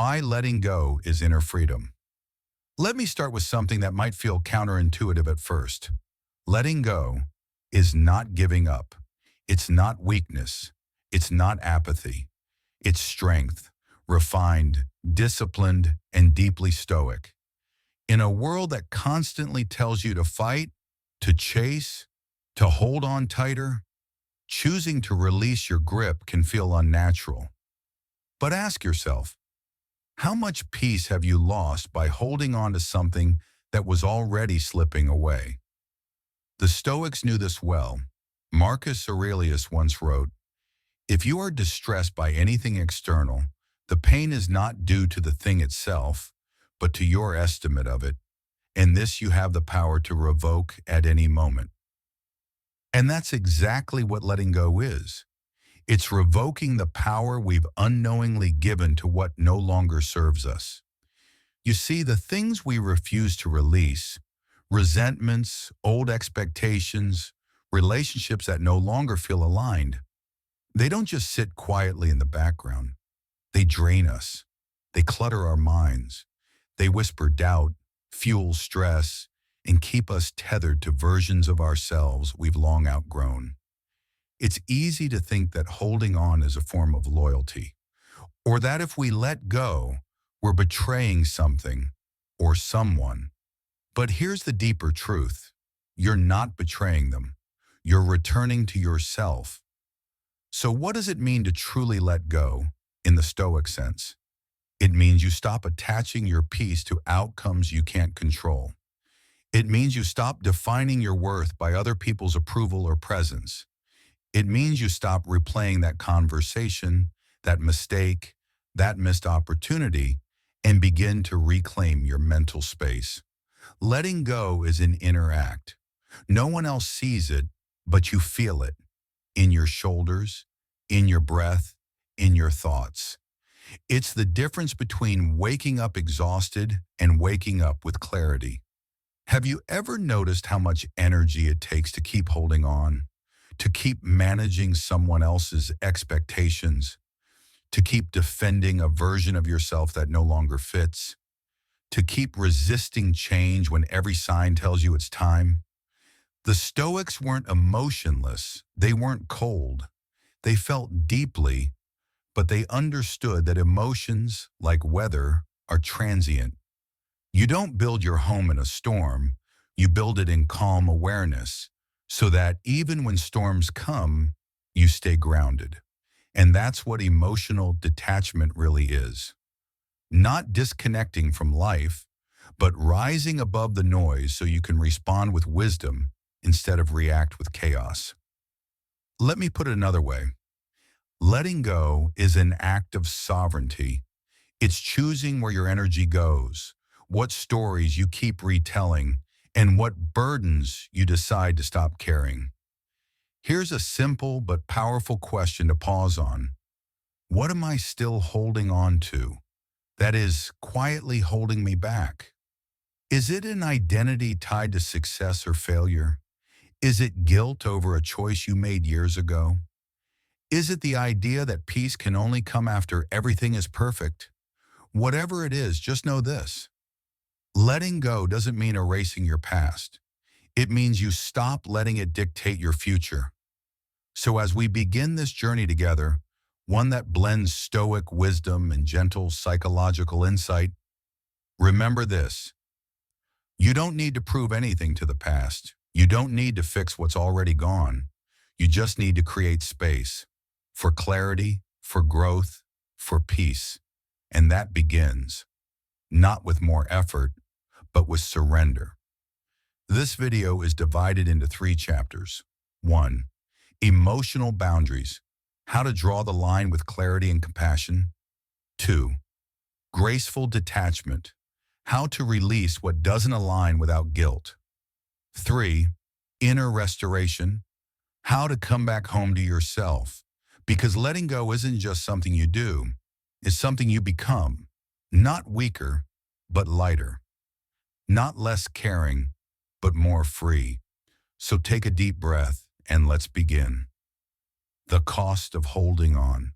Why letting go is inner freedom. Let me start with something that might feel counterintuitive at first. Letting go is not giving up. It's not weakness. It's not apathy. It's strength, refined, disciplined, and deeply stoic. In a world that constantly tells you to fight, to chase, to hold on tighter, choosing to release your grip can feel unnatural. But ask yourself, how much peace have you lost by holding on to something that was already slipping away? The Stoics knew this well. Marcus Aurelius once wrote, "If you are distressed by anything external, the pain is not due to the thing itself, but to your estimate of it, and this you have the power to revoke at any moment." And that's exactly what letting go is. It's revoking the power we've unknowingly given to what no longer serves us. You see, the things we refuse to release, resentments, old expectations, relationships that no longer feel aligned, they don't just sit quietly in the background. They drain us. They clutter our minds. They whisper doubt, fuel stress, and keep us tethered to versions of ourselves we've long outgrown. It's easy to think that holding on is a form of loyalty, or that if we let go, we're betraying something or someone. But here's the deeper truth. You're not betraying them. You're returning to yourself. So what does it mean to truly let go in the Stoic sense? It means you stop attaching your peace to outcomes you can't control. It means you stop defining your worth by other people's approval or presence. It means you stop replaying that conversation, that mistake, that missed opportunity, and begin to reclaim your mental space. Letting go is an inner act. No one else sees it, but you feel it in your shoulders, in your breath, in your thoughts. It's the difference between waking up exhausted and waking up with clarity. Have you ever noticed how much energy it takes to keep holding on? To keep managing someone else's expectations, to keep defending a version of yourself that no longer fits, to keep resisting change when every sign tells you it's time. The Stoics weren't emotionless, they weren't cold. They felt deeply, but they understood that emotions, like weather, are transient. You don't build your home in a storm, you build it in calm awareness, so that even when storms come, you stay grounded. And that's what emotional detachment really is. Not disconnecting from life, but rising above the noise so you can respond with wisdom instead of react with chaos. Let me put it another way. Letting go is an act of sovereignty. It's choosing where your energy goes, what stories you keep retelling, and what burdens you decide to stop carrying. Here's a simple but powerful question to pause on. What am I still holding on to that is quietly holding me back? Is it an identity tied to success or failure? Is it guilt over a choice you made years ago? Is it the idea that peace can only come after everything is perfect? Whatever it is, just know this. Letting go doesn't mean erasing your past. It means you stop letting it dictate your future. So as we begin this journey together, one that blends stoic wisdom and gentle psychological insight, remember this. You don't need to prove anything to the past. You don't need to fix what's already gone. You just need to create space for clarity, for growth, for peace. And that begins not with more effort, but with surrender. This video is divided into 3 chapters. 1. Emotional boundaries. How to draw the line with clarity and compassion. 2. Graceful detachment. How to release what doesn't align without guilt. 3. Inner restoration. How to come back home to yourself. Because letting go isn't just something you do, it's something you become. Not weaker, but lighter. Not less caring, but more free. So take a deep breath and let's begin. The cost of holding on.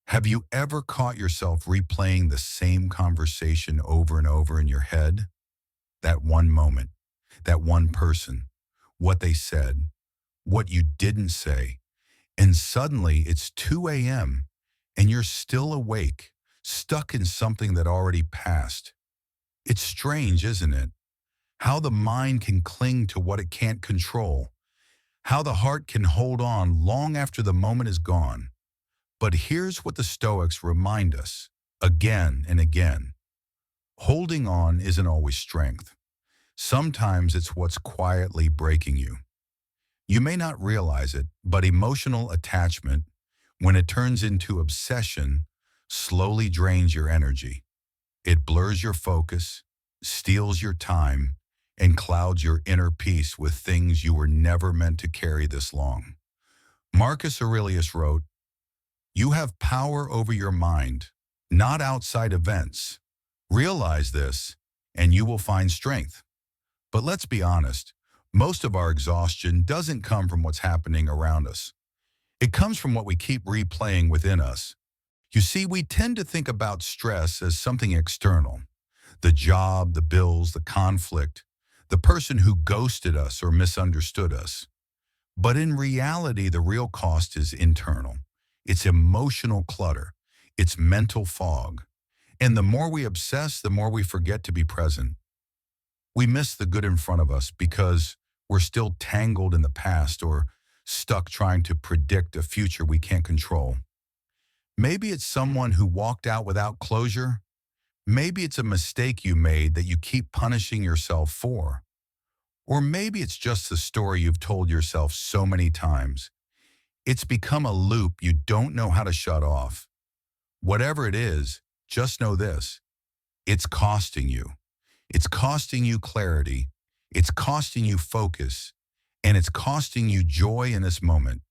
Have you ever caught yourself replaying the same conversation over and over in your head? That one moment, that one person, what they said, what you didn't say, and suddenly it's 2 a.m. and you're still awake, stuck in something that already passed. It's strange, isn't it? How the mind can cling to what it can't control, how the heart can hold on long after the moment is gone. But here's what the Stoics remind us again and again. Holding on isn't always strength. Sometimes it's what's quietly breaking you. You may not realize it, but emotional attachment, when it turns into obsession, slowly drains your energy. It blurs your focus, steals your time, and clouds your inner peace with things you were never meant to carry this long. Marcus Aurelius wrote, "You have power over your mind, not outside events. Realize this, and you will find strength." But let's be honest, most of our exhaustion doesn't come from what's happening around us. It comes from what we keep replaying within us. You see, we tend to think about stress as something external. The job, the bills, the conflict, the person who ghosted us or misunderstood us. But in reality, the real cost is internal. It's emotional clutter. It's mental fog. And the more we obsess, the more we forget to be present. We miss the good in front of us because we're still tangled in the past or stuck trying to predict a future we can't control. Maybe it's someone who walked out without closure. Maybe it's a mistake you made that you keep punishing yourself for. Or maybe it's just the story you've told yourself so many times. It's become a loop you don't know how to shut off. Whatever it is, just know this. It's costing you. It's costing you clarity. It's costing you focus. And it's costing you joy in this moment.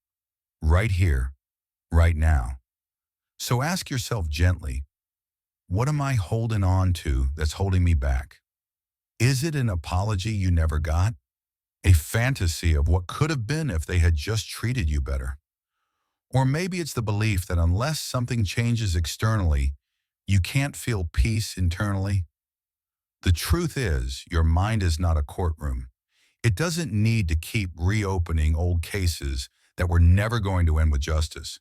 Right here, right now. So ask yourself gently, what am I holding on to that's holding me back? Is it an apology you never got? A fantasy of what could have been if they had just treated you better? Or maybe it's the belief that unless something changes externally, you can't feel peace internally. The truth is, your mind is not a courtroom. It doesn't need to keep reopening old cases that were never going to end with justice.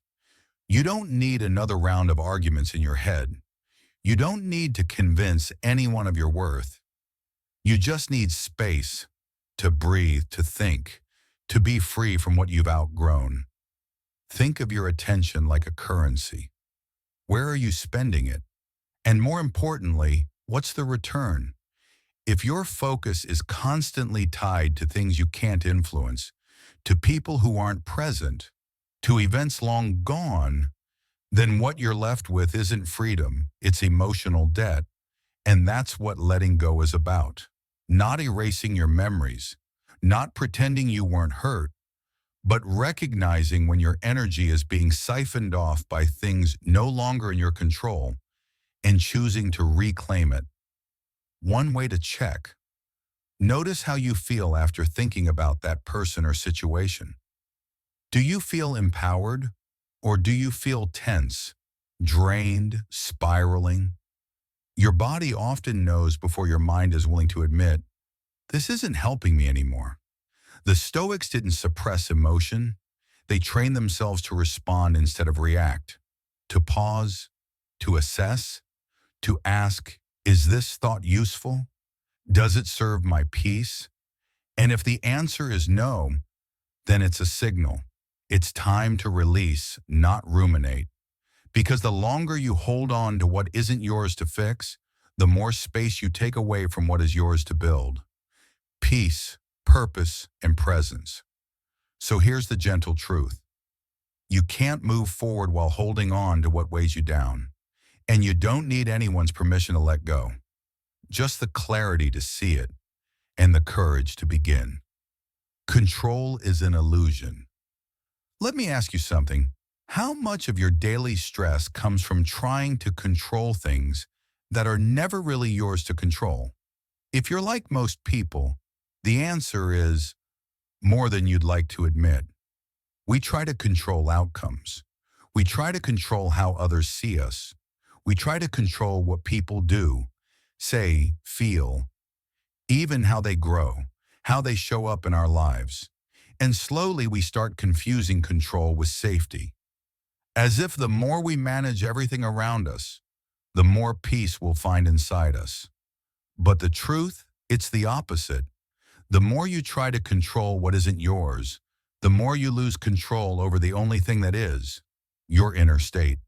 You don't need another round of arguments in your head. You don't need to convince anyone of your worth. You just need space to breathe, to think, to be free from what you've outgrown. Think of your attention like a currency. Where are you spending it? And more importantly, what's the return? If your focus is constantly tied to things you can't influence, to people who aren't present, to events long gone, then what you're left with isn't freedom, it's emotional debt. And that's what letting go is about. Not erasing your memories, not pretending you weren't hurt, but recognizing when your energy is being siphoned off by things no longer in your control and choosing to reclaim it. One way to check. Notice how you feel after thinking about that person or situation. Do you feel empowered or do you feel tense, drained, spiraling? Your body often knows before your mind is willing to admit, this isn't helping me anymore. The Stoics didn't suppress emotion. They trained themselves to respond instead of react, to pause, to assess, to ask, is this thought useful? Does it serve my peace? And if the answer is no, then it's a signal. It's time to release, not ruminate. Because the longer you hold on to what isn't yours to fix, the more space you take away from what is yours to build. Peace, purpose, and presence. So here's the gentle truth. You can't move forward while holding on to what weighs you down. And you don't need anyone's permission to let go. Just the clarity to see it and the courage to begin. Control is an illusion. Let me ask you something. How much of your daily stress comes from trying to control things that are never really yours to control? If you're like most people, the answer is more than you'd like to admit. We try to control outcomes. We try to control how others see us. We try to control what people do, say, feel, even how they grow, how they show up in our lives. And slowly we start confusing control with safety, as if the more we manage everything around us, the more peace we'll find inside us. But the truth, it's the opposite. The more you try to control what isn't yours, the more you lose control over the only thing that is, your inner state.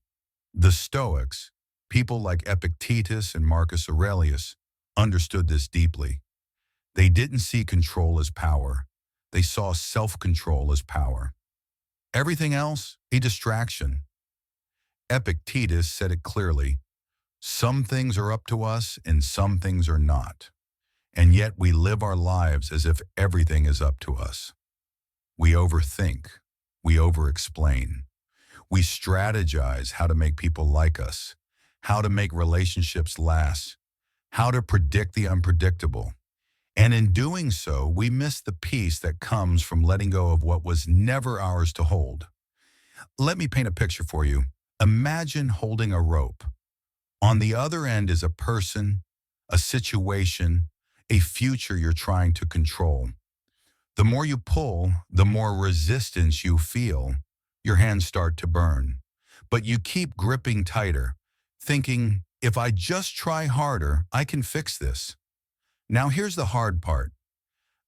The Stoics, people like Epictetus and Marcus Aurelius, understood this deeply. They didn't see control as power. They saw self-control as power. Everything else, a distraction. Epictetus said it clearly. Some things are up to us and some things are not. And yet we live our lives as if everything is up to us. We overthink. We over-explain. We strategize how to make people like us, how to make relationships last, how to predict the unpredictable. And in doing so, we miss the peace that comes from letting go of what was never ours to hold. Let me paint a picture for you. Imagine holding a rope. On the other end is a person, a situation, a future you're trying to control. The more you pull, the more resistance you feel. Your hands start to burn. But you keep gripping tighter, thinking, if I just try harder, I can fix this. Now here's the hard part.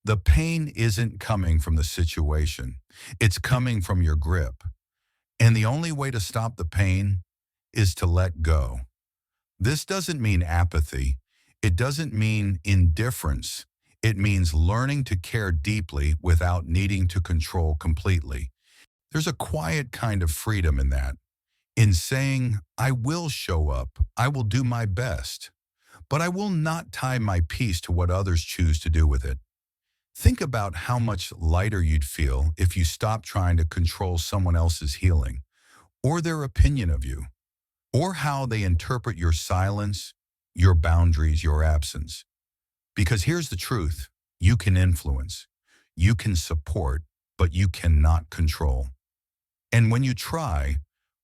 The pain isn't coming from the situation. It's coming from your grip. And the only way to stop the pain is to let go. This doesn't mean apathy. It doesn't mean indifference. It means learning to care deeply without needing to control completely. There's a quiet kind of freedom in that, in saying, I will show up, I will do my best, but I will not tie my peace to what others choose to do with it. Think about how much lighter you'd feel if you stopped trying to control someone else's healing, or their opinion of you, or how they interpret your silence, your boundaries, your absence. Because here's the truth, you can influence, you can support, but you cannot control. And when you try,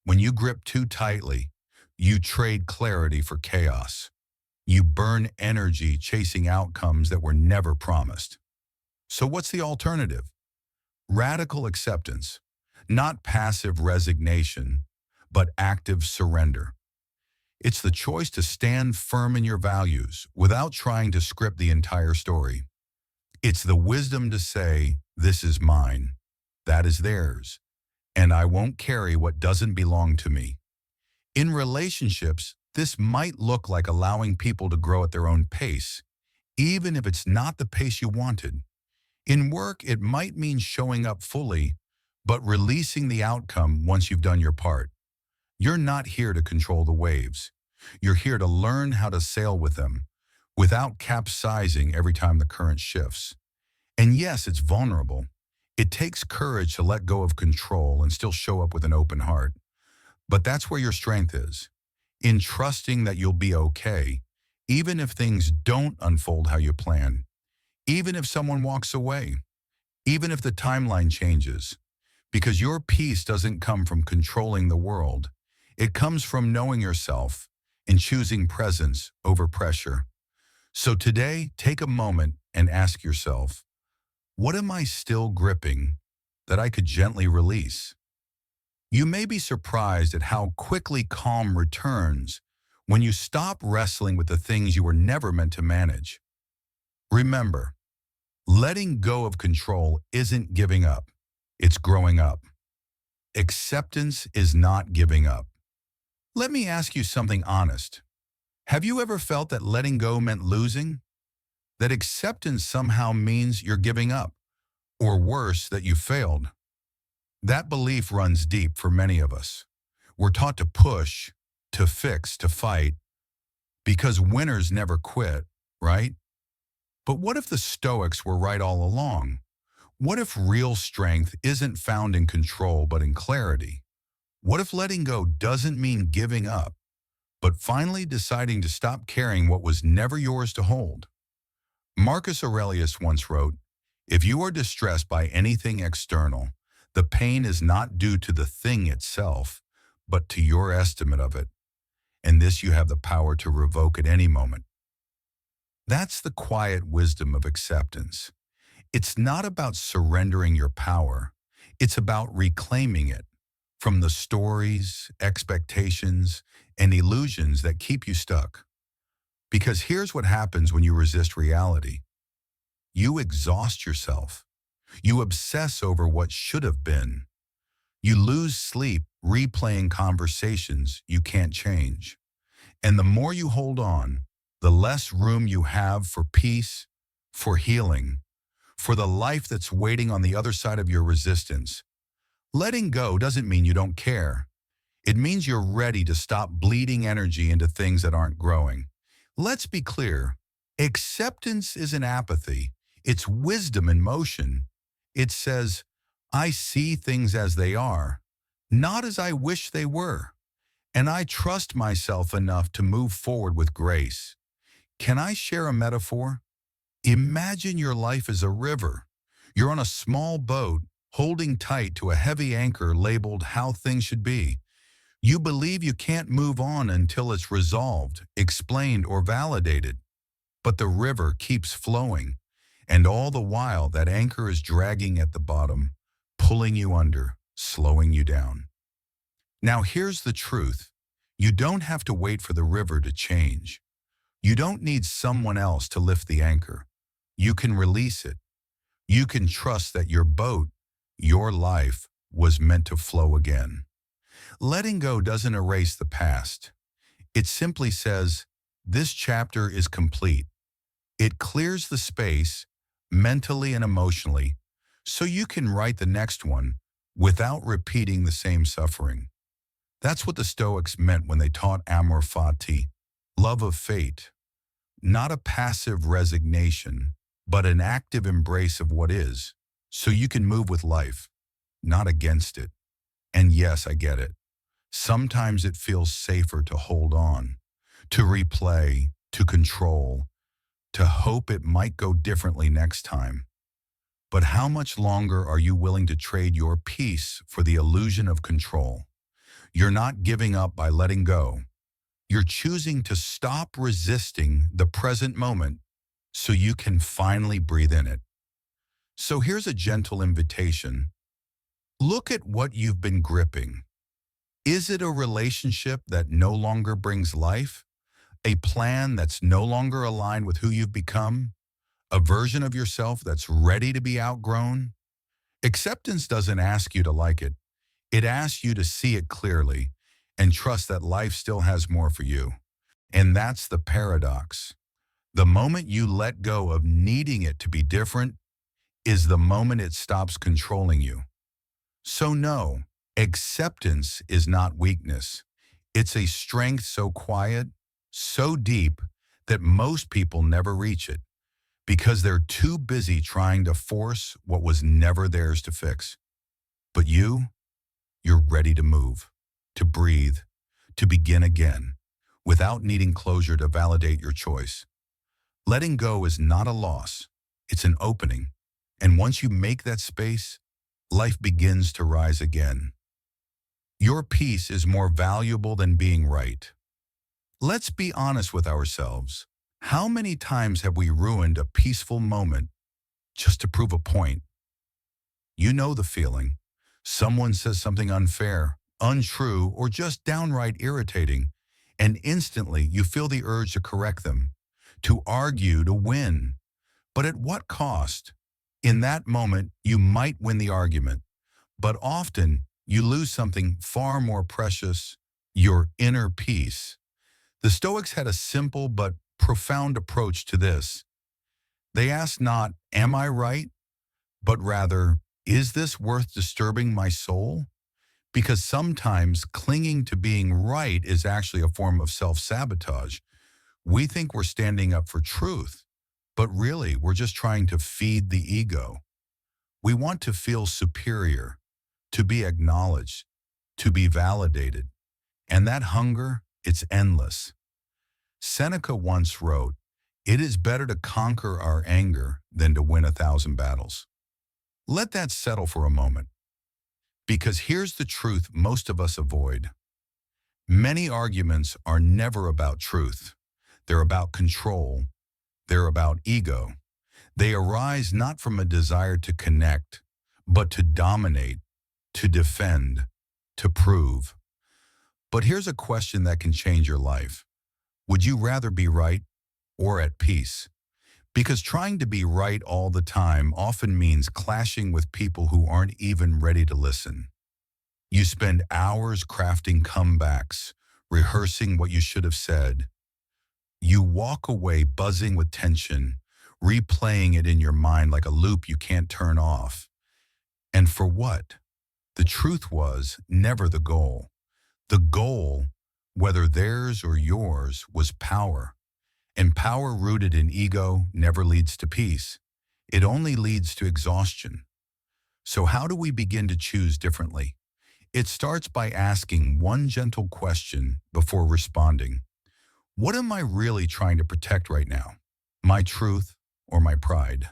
when you grip too tightly, you trade clarity for chaos. You burn energy chasing outcomes that were never promised. So what's the alternative? Radical acceptance, not passive resignation, but active surrender. It's the choice to stand firm in your values without trying to script the entire story. It's the wisdom to say, this is mine, that is theirs, and I won't carry what doesn't belong to me. In relationships, this might look like allowing people to grow at their own pace, even if it's not the pace you wanted. In work, it might mean showing up fully, but releasing the outcome once you've done your part. You're not here to control the waves. You're here to learn how to sail with them, without capsizing every time the current shifts. And yes, it's vulnerable. It takes courage to let go of control and still show up with an open heart. But that's where your strength is, in trusting that you'll be okay, even if things don't unfold how you plan, even if someone walks away, even if the timeline changes. Because your peace doesn't come from controlling the world. It comes from knowing yourself and choosing presence over pressure. So today, take a moment and ask yourself, what am I still gripping that I could gently release? You may be surprised at how quickly calm returns when you stop wrestling with the things you were never meant to manage. Remember, letting go of control isn't giving up, it's growing up. Acceptance is not giving up. Let me ask you something honest. Have you ever felt that letting go meant losing? That acceptance somehow means you're giving up? Or worse, that you failed? That belief runs deep for many of us. We're taught to push, to fix, to fight, because winners never quit, right? But what if the Stoics were right all along? What if real strength isn't found in control but in clarity? What if letting go doesn't mean giving up, but finally deciding to stop carrying what was never yours to hold? Marcus Aurelius once wrote, if you are distressed by anything external, the pain is not due to the thing itself, but to your estimate of it, and this you have the power to revoke at any moment. That's the quiet wisdom of acceptance. It's not about surrendering your power. It's about reclaiming it from the stories, expectations, and illusions that keep you stuck. Because here's what happens when you resist reality. You exhaust yourself. You obsess over what should have been. You lose sleep replaying conversations you can't change. And the more you hold on, the less room you have for peace, for healing, for the life that's waiting on the other side of your resistance. Letting go doesn't mean you don't care. It means you're ready to stop bleeding energy into things that aren't growing. Let's be clear. Acceptance isn't apathy. It's wisdom in motion. It says, I see things as they are, not as I wish they were, and I trust myself enough to move forward with grace. Can I share a metaphor? Imagine your life as a river. You're on a small boat, holding tight to a heavy anchor labeled how things should be. You believe you can't move on until it's resolved, explained, or validated. But the river keeps flowing, and all the while that anchor is dragging at the bottom, pulling you under, slowing you down. Now here's the truth. You don't have to wait for the river to change. You don't need someone else to lift the anchor. You can release it. You can trust that your boat, your life, was meant to flow again. Letting go doesn't erase the past. It simply says, this chapter is complete. It clears the space, mentally and emotionally, so you can write the next one without repeating the same suffering. That's what the Stoics meant when they taught amor fati, love of fate. Not a passive resignation, but an active embrace of what is, so you can move with life, not against it. And yes, I get it. Sometimes it feels safer to hold on, to replay, to control, to hope it might go differently next time. But how much longer are you willing to trade your peace for the illusion of control? You're not giving up by letting go. You're choosing to stop resisting the present moment so you can finally breathe in it. So here's a gentle invitation. Look at what you've been gripping. Is it a relationship that no longer brings life? A plan that's no longer aligned with who you've become? A version of yourself that's ready to be outgrown? Acceptance doesn't ask you to like it. It asks you to see it clearly and trust that life still has more for you. And that's the paradox. The moment you let go of needing it to be different is the moment it stops controlling you. So no, acceptance is not weakness. It's a strength so quiet, so deep, that most people never reach it because they're too busy trying to force what was never theirs to fix. But you're ready to move, to breathe, to begin again, without needing closure to validate your choice. Letting go is not a loss, it's an opening. And once you make that space, life begins to rise again. Your peace is more valuable than being right. Let's be honest with ourselves. How many times have we ruined a peaceful moment just to prove a point? You know the feeling. Someone says something unfair, untrue, or just downright irritating, and instantly you feel the urge to correct them, to argue, to win. But at what cost? In that moment, you might win the argument, but often you lose something far more precious, your inner peace. The Stoics had a simple but profound approach to this. They asked not, am I right? But rather, is this worth disturbing my soul? Because sometimes clinging to being right is actually a form of self-sabotage. We think we're standing up for truth, but really we're just trying to feed the ego. We want to feel superior, to be acknowledged, to be validated. And that hunger, it's endless. Seneca once wrote, "It is better to conquer our anger than to win 1,000 battles." Let that settle for a moment. Because here's the truth most of us avoid. Many arguments are never about truth. They're about control. They're about ego. They arise not from a desire to connect, but to dominate, to defend, to prove. But here's a question that can change your life. Would you rather be right or at peace? Because trying to be right all the time often means clashing with people who aren't even ready to listen. You spend hours crafting comebacks, rehearsing what you should have said. You walk away buzzing with tension, replaying it in your mind like a loop you can't turn off. And for what? The truth was never the goal. The goal, whether theirs or yours, was power. And power rooted in ego never leads to peace. It only leads to exhaustion. So how do we begin to choose differently? It starts by asking one gentle question before responding. What am I really trying to protect right now? My truth or my pride?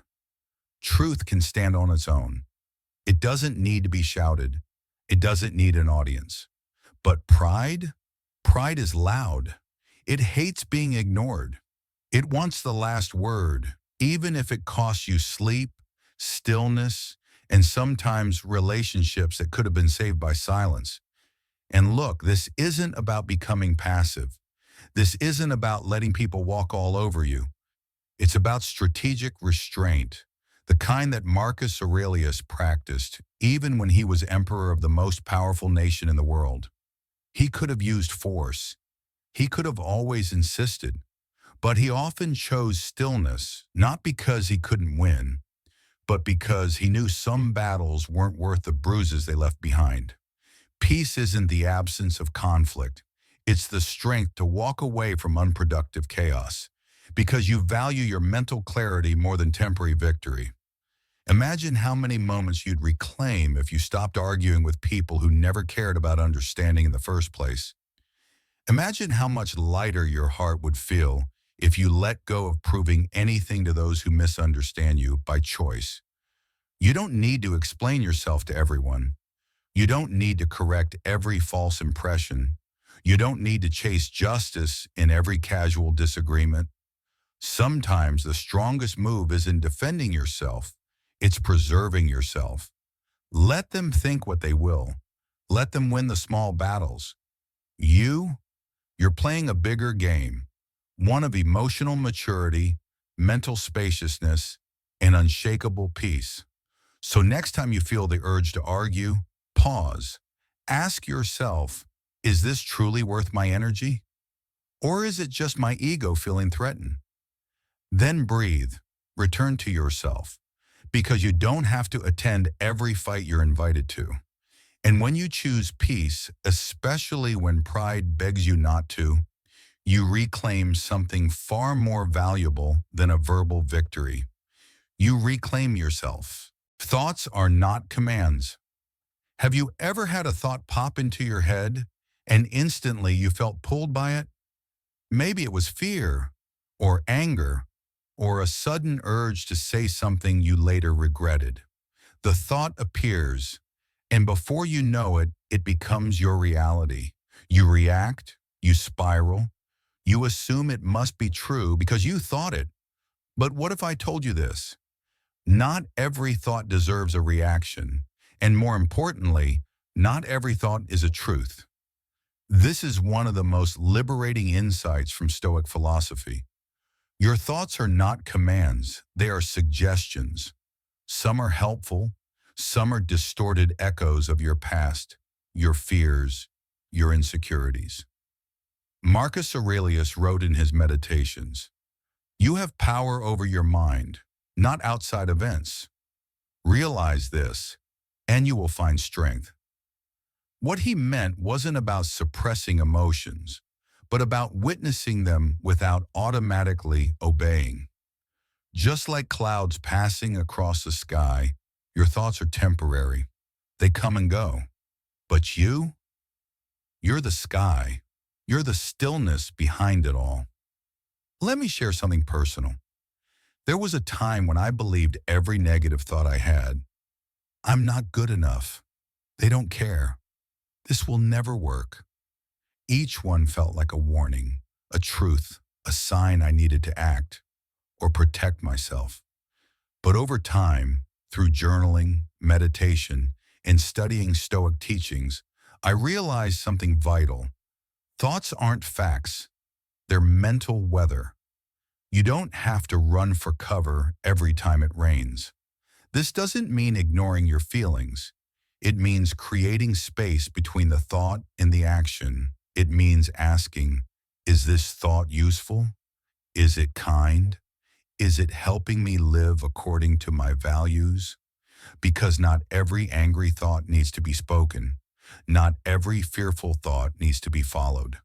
Truth can stand on its own. It doesn't need to be shouted. It doesn't need an audience. But pride? Pride is loud. It hates being ignored. It wants the last word, even if it costs you sleep, stillness, and sometimes relationships that could have been saved by silence. And look, this isn't about becoming passive. This isn't about letting people walk all over you. It's about strategic restraint, the kind that Marcus Aurelius practiced even when he was emperor of the most powerful nation in the world. He could have used force. He could have always insisted. But he often chose stillness, not because he couldn't win, but because he knew some battles weren't worth the bruises they left behind. Peace isn't the absence of conflict. It's the strength to walk away from unproductive chaos, because you value your mental clarity more than temporary victory. Imagine how many moments you'd reclaim if you stopped arguing with people who never cared about understanding in the first place. Imagine how much lighter your heart would feel if you let go of proving anything to those who misunderstand you by choice. You don't need to explain yourself to everyone. You don't need to correct every false impression. You don't need to chase justice in every casual disagreement. Sometimes the strongest move isn't defending yourself. It's preserving yourself. Let them think what they will. Let them win the small battles. You're playing a bigger game, one of emotional maturity, mental spaciousness, and unshakable peace. So next time you feel the urge to argue, pause. Ask yourself, is this truly worth my energy? Or is it just my ego feeling threatened? Then breathe, return to yourself, because you don't have to attend every fight you're invited to. And when you choose peace, especially when pride begs you not to, you reclaim something far more valuable than a verbal victory. You reclaim yourself. Thoughts are not commands. Have you ever had a thought pop into your head and instantly you felt pulled by it? Maybe it was fear or anger or a sudden urge to say something you later regretted. The thought appears, and before you know it, it becomes your reality. You react, you spiral, you assume it must be true because you thought it. But what if I told you this? Not every thought deserves a reaction, and more importantly, not every thought is a truth. This is one of the most liberating insights from Stoic philosophy. Your thoughts are not commands, they are suggestions. Some are helpful, some are distorted echoes of your past, your fears, your insecurities. Marcus Aurelius wrote in his Meditations, "You have power over your mind, not outside events. Realize this, and you will find strength." What he meant wasn't about suppressing emotions, but about witnessing them without automatically obeying. Just like clouds passing across the sky, your thoughts are temporary. They come and go. But you're the sky. You're the stillness behind it all. Let me share something personal. There was a time when I believed every negative thought I had. I'm not good enough. They don't care. This will never work. Each one felt like a warning, a truth, a sign I needed to act or protect myself. But over time, through journaling, meditation, and studying Stoic teachings, I realized something vital. Thoughts aren't facts, they're mental weather. You don't have to run for cover every time it rains. This doesn't mean ignoring your feelings. It means creating space between the thought and the action. It means asking, is this thought useful? Is it kind? Is it helping me live according to my values? Because not every angry thought needs to be spoken. Not every fearful thought needs to be followed.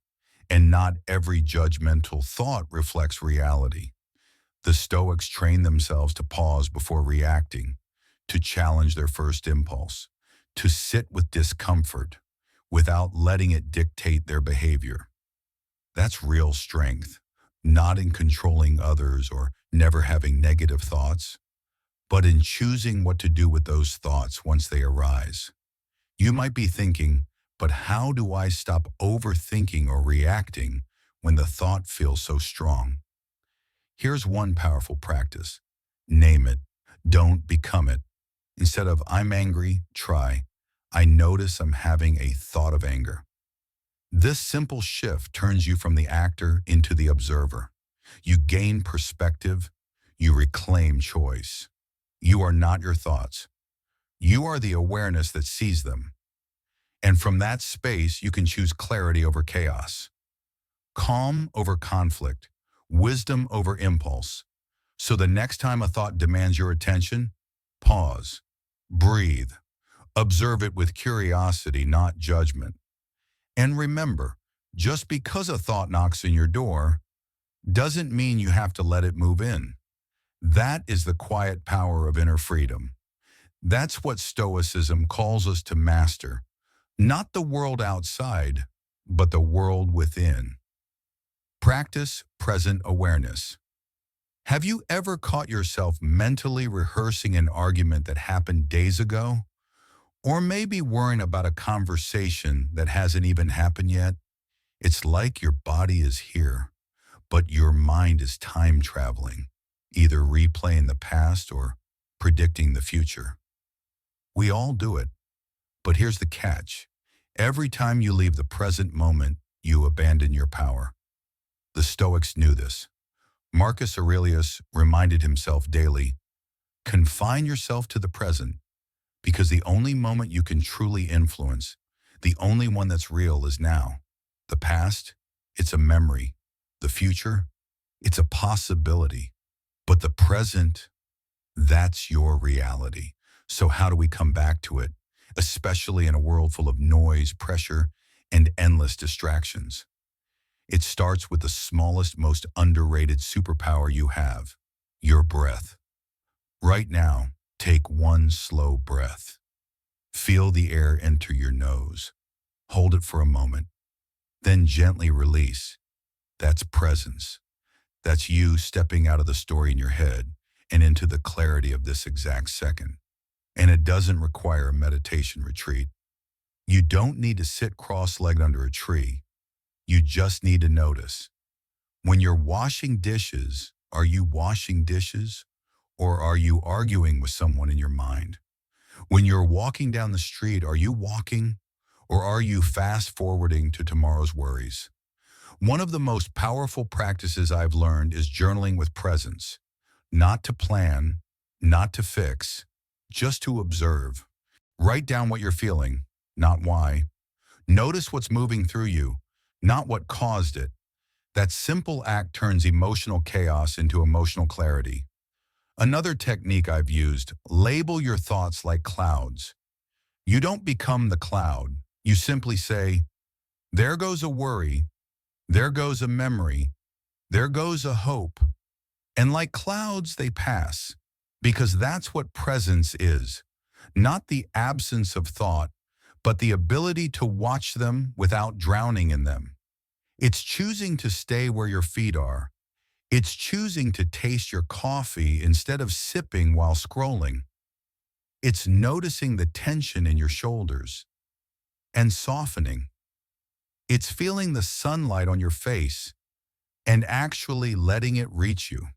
And not every judgmental thought reflects reality. The Stoics trained themselves to pause before reacting, to challenge their first impulse, to sit with discomfort without letting it dictate their behavior. That's real strength, not in controlling others or never having negative thoughts, but in choosing what to do with those thoughts once they arise. You might be thinking, but how do I stop overthinking or reacting when the thought feels so strong? Here's one powerful practice. Name it. Don't become it. Instead of I'm angry, try I notice I'm having a thought of anger. This simple shift turns you from the actor into the observer. You gain perspective. You reclaim choice. You are not your thoughts. You are the awareness that sees them. And from that space, you can choose clarity over chaos, calm over conflict, wisdom over impulse. So the next time a thought demands your attention, pause, breathe, observe it with curiosity, not judgment. And remember, just because a thought knocks on your door doesn't mean you have to let it move in. That is the quiet power of inner freedom. That's what Stoicism calls us to master, not the world outside, but the world within. Practice present awareness. Have you ever caught yourself mentally rehearsing an argument that happened days ago? Or maybe worrying about a conversation that hasn't even happened yet? It's like your body is here, but your mind is time traveling, either replaying the past or predicting the future. We all do it, but here's the catch. Every time you leave the present moment, you abandon your power. The Stoics knew this. Marcus Aurelius reminded himself daily, confine yourself to the present, because the only moment you can truly influence, the only one that's real is now. The past, it's a memory. The future, it's a possibility. But the present, that's your reality. So how do we come back to it, especially in a world full of noise, pressure, and endless distractions? It starts with the smallest, most underrated superpower you have, your breath. Right now, take one slow breath. Feel the air enter your nose. Hold it for a moment. Then gently release. That's presence. That's you stepping out of the story in your head and into the clarity of this exact second. And it doesn't require a meditation retreat. You don't need to sit cross-legged under a tree. You just need to notice. When you're washing dishes, are you washing dishes or are you arguing with someone in your mind? When you're walking down the street, are you walking or are you fast-forwarding to tomorrow's worries? One of the most powerful practices I've learned is journaling with presence. Not to plan, not to fix, just to observe. Write down what you're feeling, not why. Notice what's moving through you, not what caused it. That simple act turns emotional chaos into emotional clarity. Another technique I've used, label your thoughts like clouds. You don't become the cloud. You simply say, there goes a worry, there goes a memory, there goes a hope. And like clouds, they pass, because that's what presence is. Not the absence of thought, but the ability to watch them without drowning in them. It's choosing to stay where your feet are. It's choosing to taste your coffee instead of sipping while scrolling. It's noticing the tension in your shoulders and softening. It's feeling the sunlight on your face and actually letting it reach you.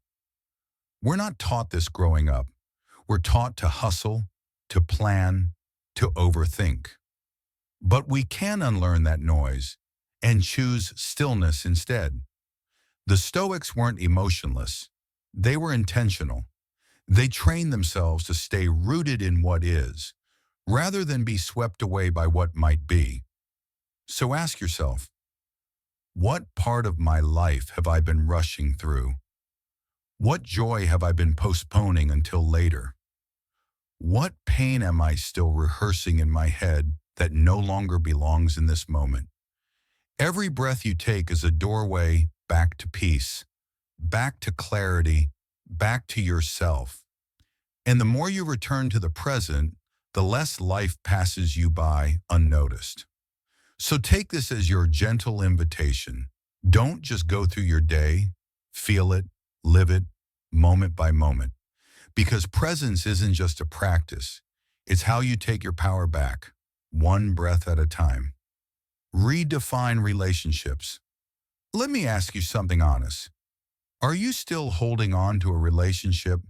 We're not taught this growing up. We're taught to hustle, to plan, to overthink. But we can unlearn that noise and choose stillness instead. The Stoics weren't emotionless. They were intentional. They trained themselves to stay rooted in what is, rather than be swept away by what might be. So ask yourself, what part of my life have I been rushing through? What joy have I been postponing until later? What pain am I still rehearsing in my head that no longer belongs in this moment? Every breath you take is a doorway back to peace, back to clarity, back to yourself. And the more you return to the present, the less life passes you by unnoticed. So take this as your gentle invitation. Don't just go through your day, feel it, live it, moment by moment. Because presence isn't just a practice. It's how you take your power back, one breath at a time. Redefine relationships. Let me ask you something honest. Are you still holding on to a relationship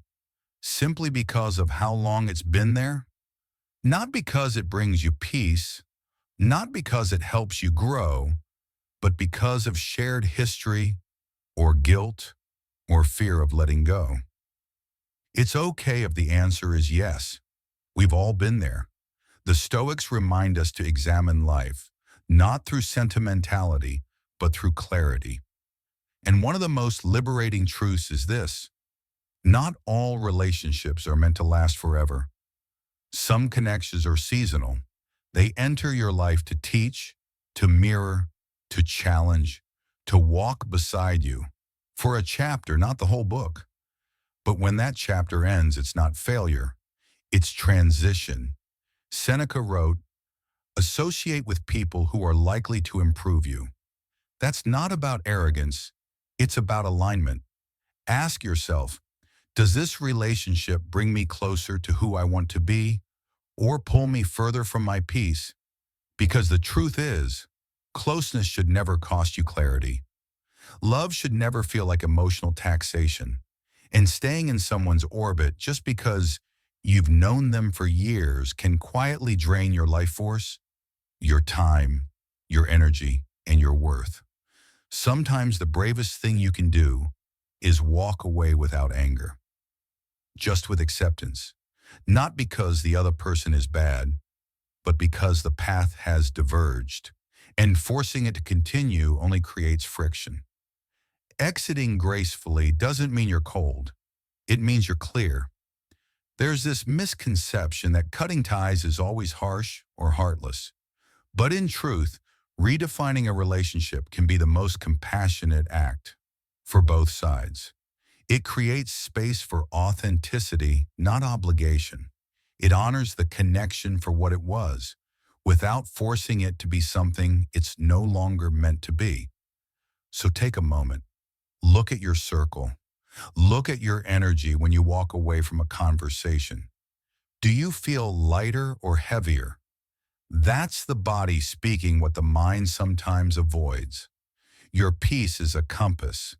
simply because of how long it's been there? Not because it brings you peace, not because it helps you grow, but because of shared history or guilt or fear of letting go. It's okay if the answer is yes. We've all been there. The Stoics remind us to examine life, not through sentimentality, but through clarity. And one of the most liberating truths is this: not all relationships are meant to last forever. Some connections are seasonal. They enter your life to teach, to mirror, to challenge, to walk beside you. For a chapter, not the whole book. But when that chapter ends, it's not failure, it's transition. Seneca wrote, "Associate with people who are likely to improve you." That's not about arrogance, it's about alignment. Ask yourself, does this relationship bring me closer to who I want to be, or pull me further from my peace? Because the truth is, closeness should never cost you clarity. Love should never feel like emotional taxation. And staying in someone's orbit just because you've known them for years can quietly drain your life force, your time, your energy, and your worth. Sometimes the bravest thing you can do is walk away without anger, just with acceptance. Not because the other person is bad, but because the path has diverged, and forcing it to continue only creates friction. Exiting gracefully doesn't mean you're cold. It means you're clear. There's this misconception that cutting ties is always harsh or heartless. But in truth, redefining a relationship can be the most compassionate act for both sides. It creates space for authenticity, not obligation. It honors the connection for what it was, without forcing it to be something it's no longer meant to be. So take a moment. Look at your circle. Look at your energy when you walk away from a conversation. Do you feel lighter or heavier? That's the body speaking what the mind sometimes avoids. Your peace is a compass.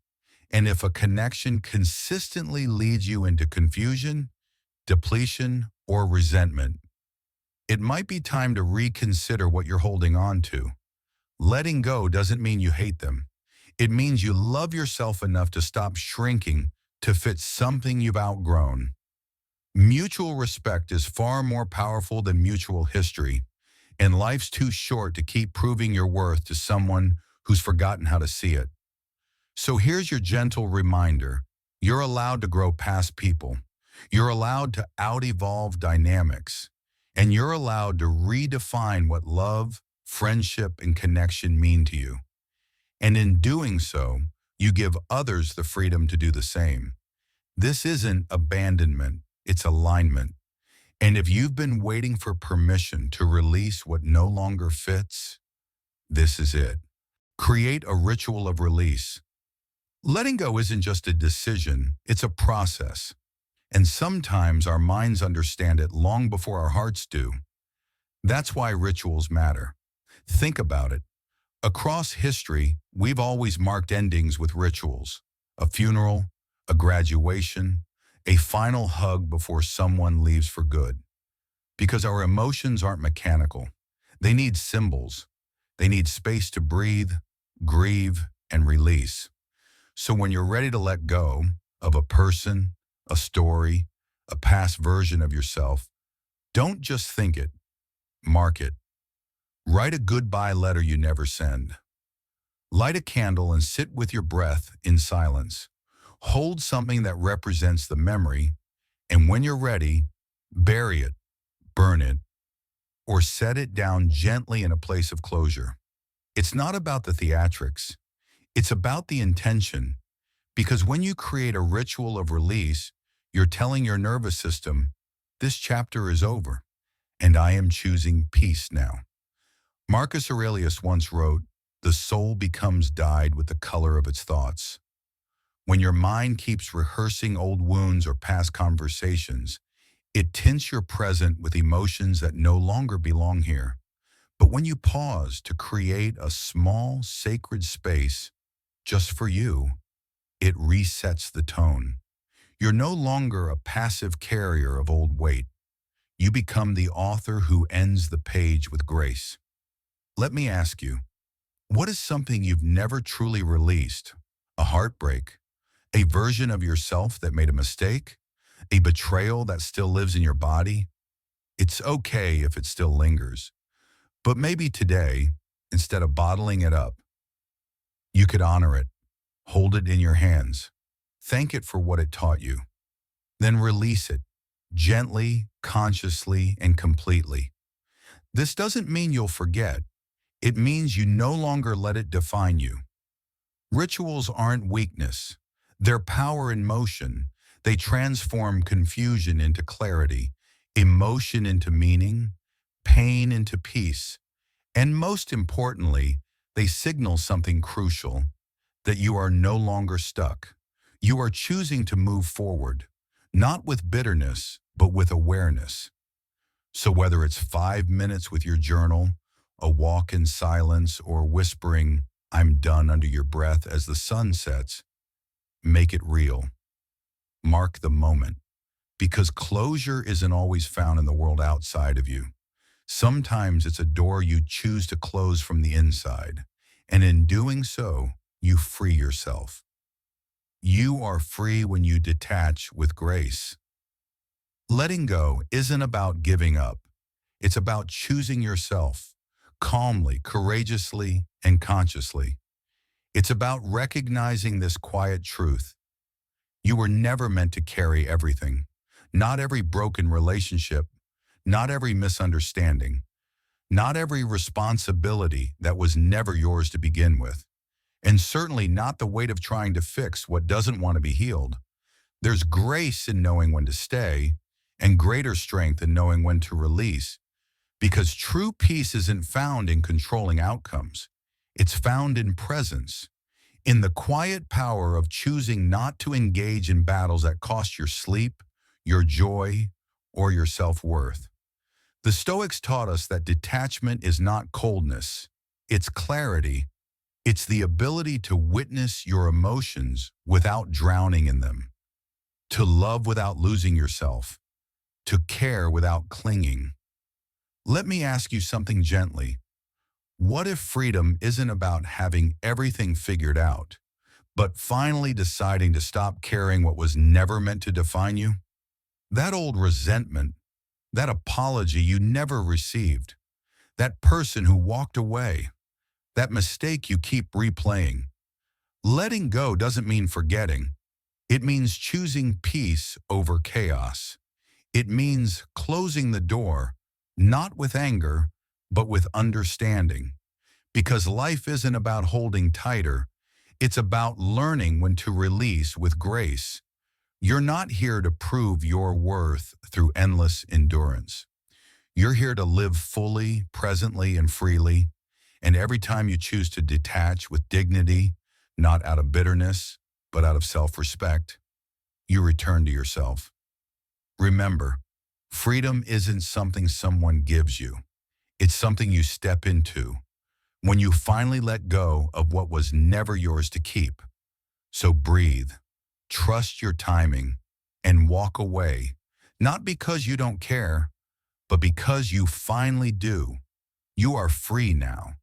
And if a connection consistently leads you into confusion, depletion, or resentment, it might be time to reconsider what you're holding on to. Letting go doesn't mean you hate them. It means you love yourself enough to stop shrinking to fit something you've outgrown. Mutual respect is far more powerful than mutual history, and life's too short to keep proving your worth to someone who's forgotten how to see it. So here's your gentle reminder. You're allowed to grow past people. You're allowed to out-evolve dynamics. And you're allowed to redefine what love, friendship, and connection mean to you. And in doing so, you give others the freedom to do the same. This isn't abandonment, it's alignment. And if you've been waiting for permission to release what no longer fits, this is it. Create a ritual of release. Letting go isn't just a decision, it's a process. And sometimes our minds understand it long before our hearts do. That's why rituals matter. Think about it. Across history, we've always marked endings with rituals: a funeral, a graduation, a final hug before someone leaves for good. Because our emotions aren't mechanical. They need symbols. They need space to breathe, grieve, and release. So when you're ready to let go of a person, a story, a past version of yourself, don't just think it, mark it. Write a goodbye letter you never send. Light a candle and sit with your breath in silence. Hold something that represents the memory, and when you're ready, bury it, burn it, or set it down gently in a place of closure. It's not about the theatrics. It's about the intention. Because when you create a ritual of release, you're telling your nervous system, this chapter is over, and I am choosing peace now. Marcus Aurelius once wrote, "The soul becomes dyed with the color of its thoughts." When your mind keeps rehearsing old wounds or past conversations, it tints your present with emotions that no longer belong here. But when you pause to create a small, sacred space just for you, it resets the tone. You're no longer a passive carrier of old weight. You become the author who ends the page with grace. Let me ask you, what is something you've never truly released? A heartbreak? A version of yourself that made a mistake? A betrayal that still lives in your body? It's okay if it still lingers. But maybe today, instead of bottling it up, you could honor it, hold it in your hands, thank it for what it taught you, then release it, gently, consciously, and completely. This doesn't mean you'll forget. It means you no longer let it define you. Rituals aren't weakness. They're power in motion. They transform confusion into clarity, emotion into meaning, pain into peace, and most importantly, they signal something crucial, that you are no longer stuck. You are choosing to move forward, not with bitterness, but with awareness. So whether it's 5 minutes with your journal, a walk in silence, or whispering, "I'm done" under your breath as the sun sets, make it real. Mark the moment. Because closure isn't always found in the world outside of you. Sometimes it's a door you choose to close from the inside. And in doing so, you free yourself. You are free when you detach with grace. Letting go isn't about giving up. It's about choosing yourself, calmly, courageously, and consciously. It's about recognizing this quiet truth. You were never meant to carry everything. Not every broken relationship, not every misunderstanding, not every responsibility that was never yours to begin with, and certainly not the weight of trying to fix what doesn't want to be healed. There's grace in knowing when to stay, and greater strength in knowing when to release, because true peace isn't found in controlling outcomes. It's found in presence, in the quiet power of choosing not to engage in battles that cost your sleep, your joy, or your self-worth. The Stoics taught us that detachment is not coldness, it's clarity. It's the ability to witness your emotions without drowning in them, to love without losing yourself, to care without clinging. Let me ask you something gently. What if freedom isn't about having everything figured out, but finally deciding to stop carrying what was never meant to define you? That old resentment, that apology you never received, that person who walked away, that mistake you keep replaying. Letting go doesn't mean forgetting. It means choosing peace over chaos. It means closing the door, not with anger, but with understanding. Because life isn't about holding tighter. It's about learning when to release with grace. You're not here to prove your worth through endless endurance. You're here to live fully, presently, and freely. And every time you choose to detach with dignity, not out of bitterness, but out of self-respect, you return to yourself. Remember, freedom isn't something someone gives you. It's something you step into. when you finally let go of what was never yours to keep. So breathe, trust your timing, and walk away, not because you don't care, but because you finally do. You are free now.